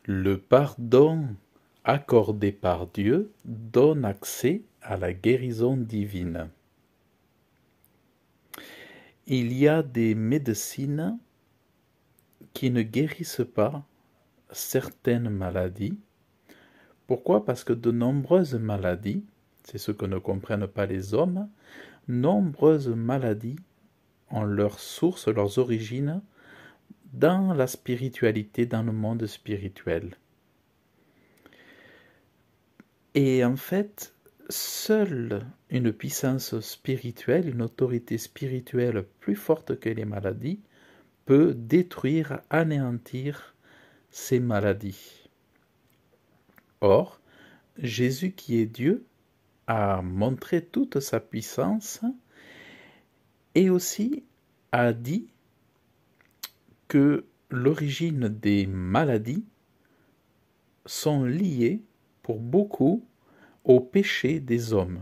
Le pardon accordé par Dieu donne accès à la guérison divine. Il y a des médecines qui ne guérissent pas certaines maladies. Pourquoi? Parce que de nombreuses maladies, c'est ce que ne comprennent pas les hommes, nombreuses maladies ont leur source, leurs origines dans la spiritualité, dans le monde spirituel. Et en fait, seule une puissance spirituelle, une autorité spirituelle plus forte que les maladies, peut détruire, anéantir ces maladies. Or, Jésus qui est Dieu a montré toute sa puissance et aussi a dit que l'origine des maladies sont liées pour beaucoup au péché des hommes.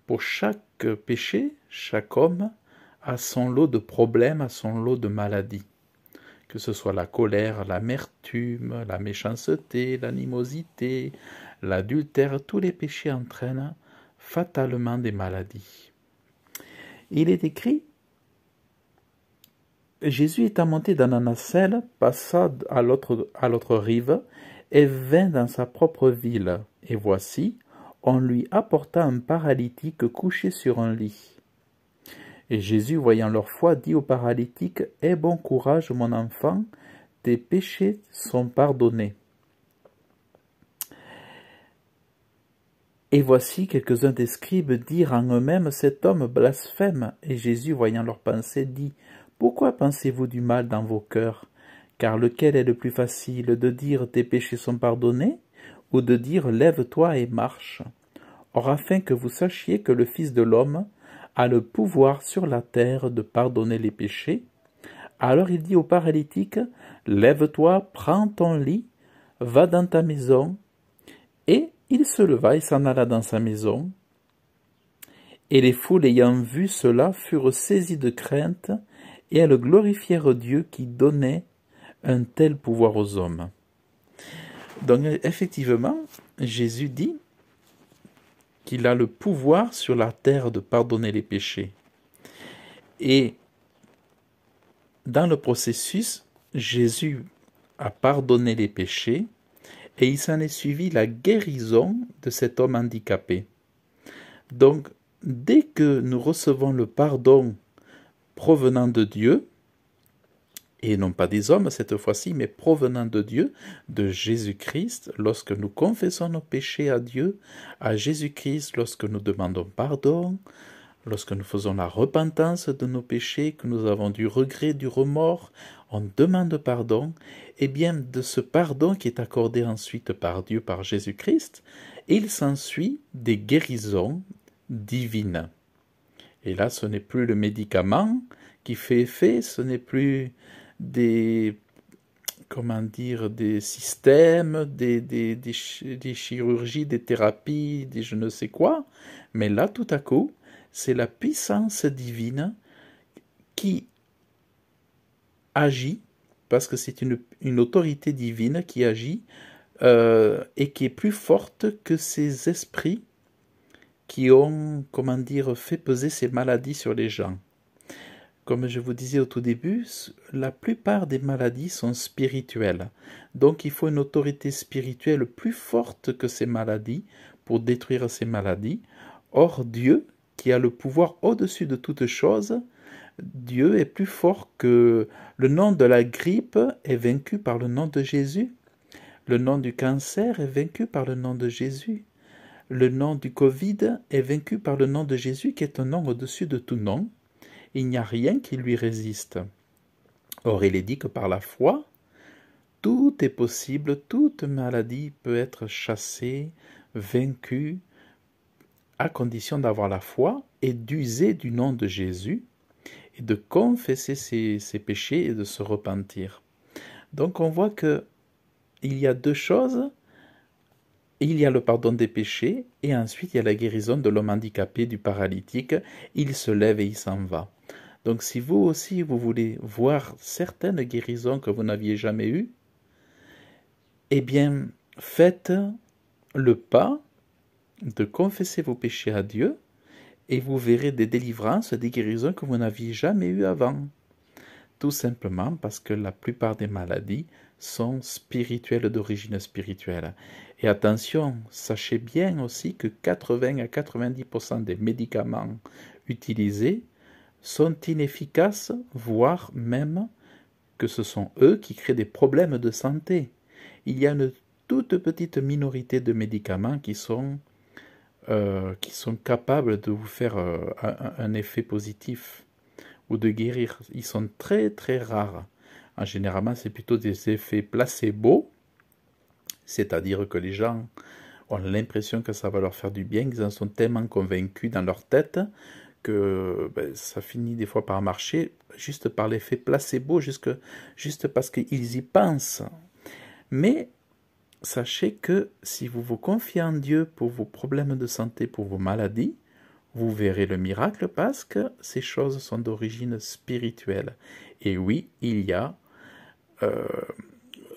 Pour chaque péché, chaque homme a son lot de problèmes, a son lot de maladies. Que ce soit la colère, l'amertume, la méchanceté, l'animosité, l'adultère, tous les péchés entraînent fatalement des maladies. Il est écrit, Jésus étant monté dans la nacelle, passa à l'autre rive, et vint dans sa propre ville. Et voici, on lui apporta un paralytique couché sur un lit. Et Jésus, voyant leur foi, dit au paralytique, « Aie bon courage, mon enfant, tes péchés sont pardonnés. » Et voici, quelques-uns des scribes dirent en eux-mêmes, « Cet homme blasphème. » Et Jésus, voyant leurs pensées, dit, « Pourquoi pensez-vous du mal dans vos cœurs? Car lequel est le plus facile, de dire, tes péchés sont pardonnés, ou de dire, lève-toi et marche? Or, afin que vous sachiez que le Fils de l'homme a le pouvoir sur la terre de pardonner les péchés, alors il dit au paralytique, lève-toi, prends ton lit, va dans ta maison. Et il se leva et s'en alla dans sa maison. Et les foules ayant vu cela furent saisies de crainte, et elles glorifièrent Dieu qui donnait un tel pouvoir aux hommes. Donc effectivement, Jésus dit qu'il a le pouvoir sur la terre de pardonner les péchés. Et dans le processus, Jésus a pardonné les péchés et il s'en est suivi la guérison de cet homme handicapé. Donc, dès que nous recevons le pardon provenant de Dieu, et non pas des hommes cette fois-ci, mais provenant de Dieu, de Jésus-Christ, lorsque nous confessons nos péchés à Dieu, à Jésus-Christ, lorsque nous demandons pardon, lorsque nous faisons la repentance de nos péchés, que nous avons du regret, du remords, on demande pardon, et bien de ce pardon qui est accordé ensuite par Dieu, par Jésus-Christ, il s'ensuit des guérisons divines. Et là, ce n'est plus le médicament qui fait effet, ce n'est plus des systèmes, des chirurgies, des thérapies, des je ne sais quoi, mais là, tout à coup, c'est la puissance divine qui agit, parce que c'est une autorité divine qui agit et qui est plus forte que ces esprits qui ont, fait peser ces maladies sur les gens. Comme je vous disais au tout début, la plupart des maladies sont spirituelles. Donc il faut une autorité spirituelle plus forte que ces maladies pour détruire ces maladies. Or Dieu, qui a le pouvoir au-dessus de toute chose, Dieu est plus fort que le nom de la grippe est vaincu par le nom de Jésus. Le nom du cancer est vaincu par le nom de Jésus. Le nom du Covid est vaincu par le nom de Jésus, qui est un nom au-dessus de tout nom. Il n'y a rien qui lui résiste. Or, il est dit que par la foi, tout est possible, toute maladie peut être chassée, vaincue, à condition d'avoir la foi et d'user du nom de Jésus et de confesser ses péchés et de se repentir. Donc on voit que il y a deux choses. Il y a le pardon des péchés et ensuite il y a la guérison de l'homme handicapé, du paralytique. Il se lève et il s'en va. Donc si vous aussi vous voulez voir certaines guérisons que vous n'aviez jamais eues, eh bien, faites le pas de confesser vos péchés à Dieu et vous verrez des délivrances, des guérisons que vous n'aviez jamais eues avant. Tout simplement parce que la plupart des maladies sont spirituelles, d'origine spirituelle. Et attention, sachez bien aussi que 80 à 90% des médicaments utilisés sont inefficaces, voire même que ce sont eux qui créent des problèmes de santé. Il y a une toute petite minorité de médicaments qui sont capables de vous faire un effet positif ou de guérir. Ils sont très très rares. En général, c'est plutôt des effets placebo, c'est-à-dire que les gens ont l'impression que ça va leur faire du bien, ils en sont tellement convaincus dans leur tête que ça finit des fois par marcher juste par l'effet placebo, juste parce qu'ils y pensent. Mais sachez que si vous vous confiez en Dieu pour vos problèmes de santé, pour vos maladies, vous verrez le miracle parce que ces choses sont d'origine spirituelle. Et oui, il y a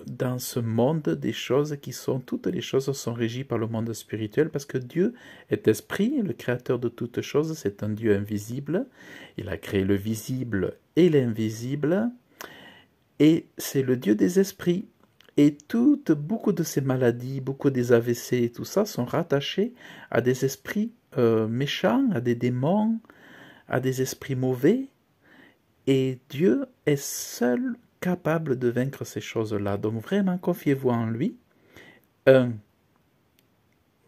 dans ce monde des choses toutes les choses sont régies par le monde spirituel parce que Dieu est esprit, le créateur de toutes choses, c'est un Dieu invisible. Il a créé le visible et l'invisible et c'est le Dieu des esprits. Et beaucoup de ces maladies, beaucoup des AVC et tout ça sont rattachés à des esprits méchants, à des démons, à des esprits mauvais. Et Dieu est seul capable de vaincre ces choses-là. Donc vraiment, confiez-vous en lui. 1.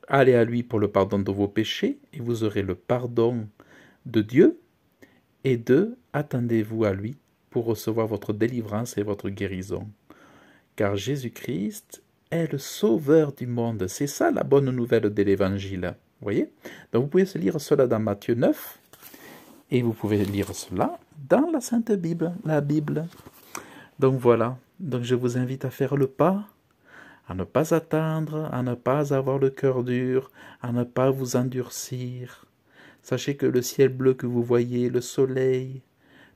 Allez à lui pour le pardon de vos péchés et vous aurez le pardon de Dieu. Et 2. Attendez-vous à lui pour recevoir votre délivrance et votre guérison. Car Jésus-Christ est le sauveur du monde. C'est ça la bonne nouvelle de l'Évangile. Vous voyez? Donc vous pouvez lire cela dans Matthieu 9 et vous pouvez lire cela dans la Sainte Bible, la Bible. Donc voilà, donc je vous invite à faire le pas, à ne pas attendre, à ne pas avoir le cœur dur, à ne pas vous endurcir. Sachez que le ciel bleu que vous voyez, le soleil,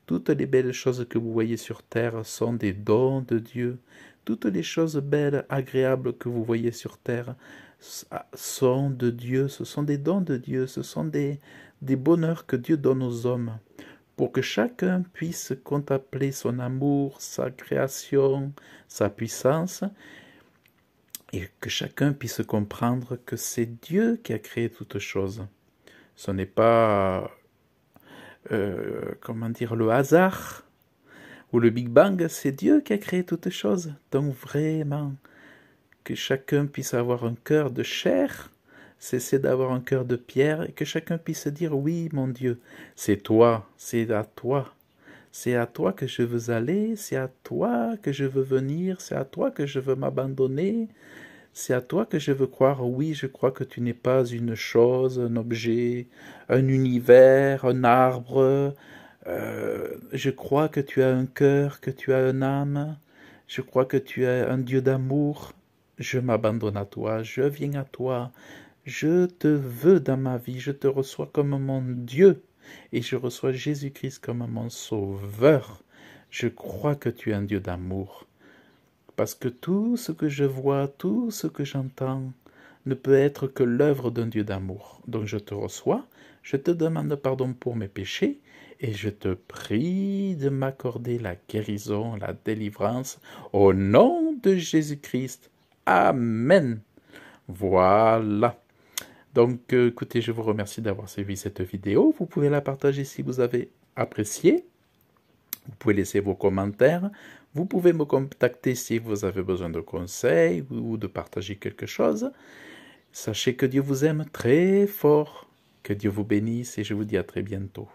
toutes les belles choses que vous voyez sur terre sont des dons de Dieu. Toutes les choses belles, agréables que vous voyez sur terre sont de Dieu, ce sont des dons de Dieu, ce sont des bonheurs que Dieu donne aux hommes, pour que chacun puisse contempler son amour, sa création, sa puissance, et que chacun puisse comprendre que c'est Dieu qui a créé toutes choses. Ce n'est pas, le hasard, ou le Big Bang, c'est Dieu qui a créé toutes choses. Donc vraiment, que chacun puisse avoir un cœur de chair, cesser d'avoir un cœur de pierre, et que chacun puisse dire, oui, mon Dieu, c'est toi, c'est à toi. C'est à toi que je veux aller, c'est à toi que je veux venir, c'est à toi que je veux m'abandonner, c'est à toi que je veux croire, oui, je crois que tu n'es pas une chose, un objet, un univers, un arbre. Je crois que tu as un cœur, que tu as une âme. Je crois que tu es un Dieu d'amour. Je m'abandonne à toi, je viens à toi. Je te veux dans ma vie, je te reçois comme mon Dieu. Et je reçois Jésus-Christ comme mon sauveur. Je crois que tu es un Dieu d'amour. Parce que tout ce que je vois, tout ce que j'entends, ne peut être que l'œuvre d'un Dieu d'amour. Donc je te reçois, je te demande pardon pour mes péchés, et je te prie de m'accorder la guérison, la délivrance, au nom de Jésus-Christ. Amen. Voilà. Donc, écoutez, je vous remercie d'avoir suivi cette vidéo. Vous pouvez la partager si vous avez apprécié. Vous pouvez laisser vos commentaires. Vous pouvez me contacter si vous avez besoin de conseils ou de partager quelque chose. Sachez que Dieu vous aime très fort. Que Dieu vous bénisse et je vous dis à très bientôt.